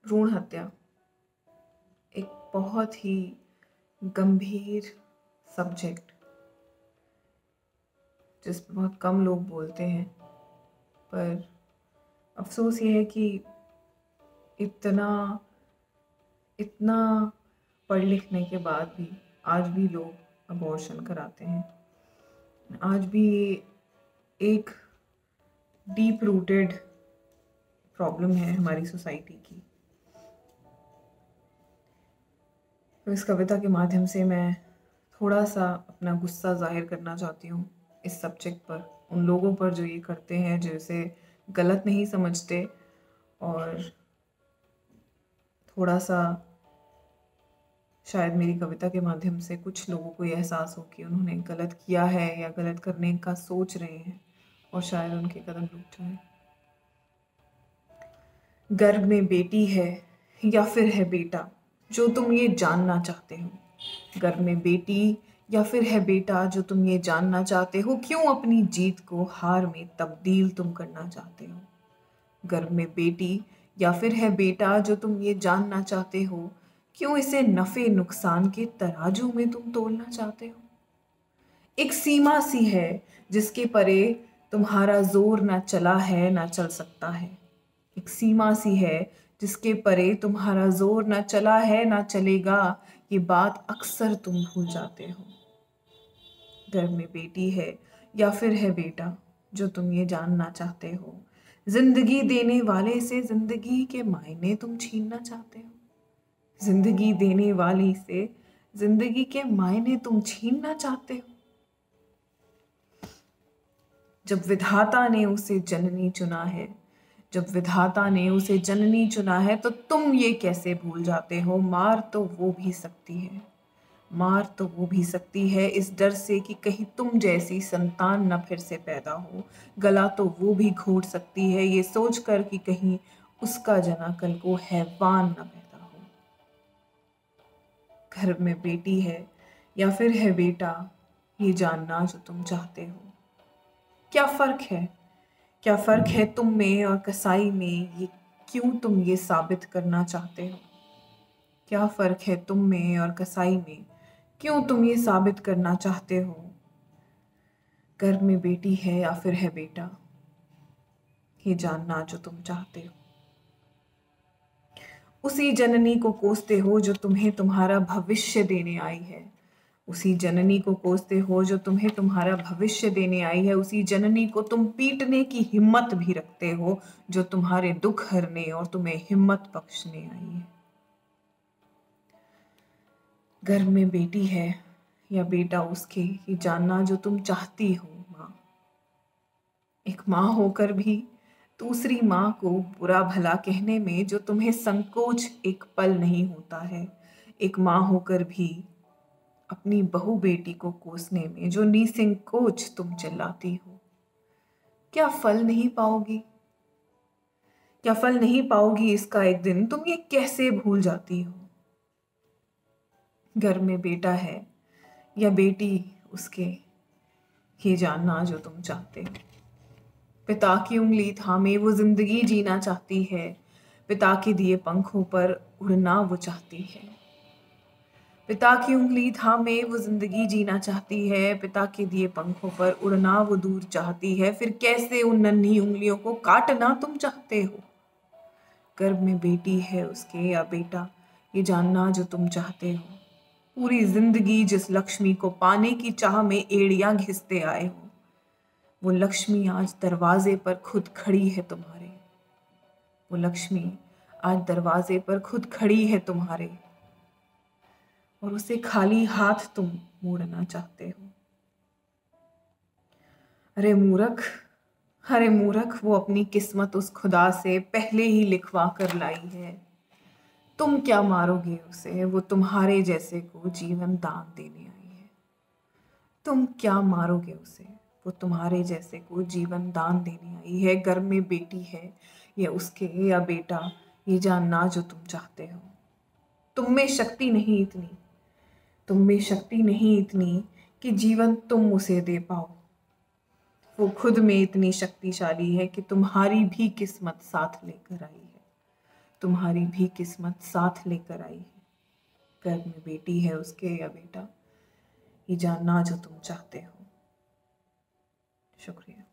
भ्रूण हत्या एक बहुत ही गंभीर सब्जेक्ट जिस पे बहुत कम लोग बोलते हैं, पर अफसोस ये है कि इतना इतना पढ़ लिखने के बाद भी आज भी लोग अबॉर्शन कराते हैं। आज भी ये एक डीप रूटेड प्रॉब्लम है हमारी सोसाइटी की। तो इस कविता के माध्यम से मैं थोड़ा सा अपना गुस्सा जाहिर करना चाहती हूँ इस सब्जेक्ट पर, उन लोगों पर जो ये करते हैं, जो इसे गलत नहीं समझते, और थोड़ा सा शायद मेरी कविता के माध्यम से कुछ लोगों को ये एहसास हो कि उन्होंने गलत किया है या गलत करने का सोच रहे हैं, और शायद उनके कदम रुक जाए। गर्भ में बेटी है या फिर है बेटा जो तुम ये जानना चाहते हो। गर्भ में बेटी या फिर है बेटा जो तुम ये जानना चाहते हो। क्यों अपनी जीत को हार में तब्दील तुम करना चाहते हो। गर्भ में बेटी या फिर है बेटा जो तुम ये जानना चाहते हो। क्यों इसे नफे नुकसान के तराजू में तुम तोलना चाहते हो। एक सीमा सी है जिसके परे तुम्हारा जोर ना चला है ना चल सकता है। एक सीमा सी है जिसके परे तुम्हारा जोर ना चला है ना चलेगा। ये बात अक्सर तुम भूल जाते हो। घर में बेटी है या फिर है बेटा जो तुम ये जानना चाहते हो। जिंदगी देने वाले से जिंदगी के मायने तुम छीनना चाहते हो। जिंदगी देने वाली से जिंदगी के मायने तुम छीनना चाहते हो। जब विधाता ने उसे जननी चुना है, जब विधाता ने उसे जननी चुना है, तो तुम ये कैसे भूल जाते हो। मार तो वो भी सकती है, मार तो वो भी सकती है इस डर से कि कहीं तुम जैसी संतान न फिर से पैदा हो। गला तो वो भी घोट सकती है ये सोच कर कि कहीं उसका जना कल को हैवान न पैदा हो। घर में बेटी है या फिर है बेटा, ये जानना जो तुम चाहते हो। क्या फर्क है, क्या फर्क है तुम में और कसाई में, ये क्यों तुम ये साबित करना चाहते हो। क्या फर्क है तुम में और कसाई में, क्यों तुम ये साबित करना चाहते हो। गर्भ में बेटी है या फिर है बेटा, ये जानना जो तुम चाहते हो। उसी जननी को कोसते हो जो तुम्हें तुम्हारा भविष्य देने आई है। उसी जननी को कोसते हो जो तुम्हें तुम्हारा भविष्य देने आई है। उसी जननी को तुम पीटने की हिम्मत भी रखते हो जो तुम्हारे दुख हरने और तुम्हें हिम्मत बख्शने आई है। घर में बेटी है या बेटा उसके, ये जानना जो तुम चाहती हो। माँ, एक माँ होकर भी दूसरी माँ को बुरा भला कहने में जो तुम्हें संकोच एक पल नहीं होता है। एक माँ होकर भी अपनी बहू बेटी को कोसने में जो निसंकोच तुम चिल्लाती हो। क्या फल नहीं पाओगी, क्या फल नहीं पाओगी इसका एक दिन, तुम ये कैसे भूल जाती हो। घर में बेटा है या बेटी उसके, ये जानना जो तुम चाहते हो। पिता की उंगली थामे वो जिंदगी जीना चाहती है। पिता के दिए पंखों पर उड़ना वो चाहती है। पिता की उंगली थामे वो जिंदगी जीना चाहती है। पिता के दिए पंखों पर उड़ना वो दूर चाहती है। फिर कैसे उन नन्ही उंगलियों को काटना तुम चाहते हो। गर्भ में बेटी है उसके या बेटा, ये जानना जो तुम चाहते हो। पूरी जिंदगी जिस लक्ष्मी को पाने की चाह में एड़ियां घिसते आए हो, वो लक्ष्मी आज दरवाजे पर खुद खड़ी है तुम्हारे। वो लक्ष्मी आज दरवाजे पर खुद खड़ी है तुम्हारे, और उसे खाली हाथ तुम मोड़ना चाहते हो। अरे मूर्ख, अरे मूर्ख, वो अपनी किस्मत उस खुदा से पहले ही लिखवा कर लाई है। तुम क्या मारोगे उसे, वो तुम्हारे जैसे को जीवन दान देने आई है। तुम क्या मारोगे उसे, वो तुम्हारे जैसे को जीवन दान देने आई है। घर में बेटी है या उसके या बेटा, ये जानना जो तुम चाहते हो। तुम में शक्ति नहीं इतनी, तुम में शक्ति नहीं इतनी कि जीवन तुम उसे दे पाओ। वो खुद में इतनी शक्तिशाली है कि तुम्हारी भी किस्मत साथ लेकर आई है। तुम्हारी भी किस्मत साथ लेकर आई है। घर में बेटी है उसके या बेटा, ये जानना जो तुम चाहते हो। शुक्रिया।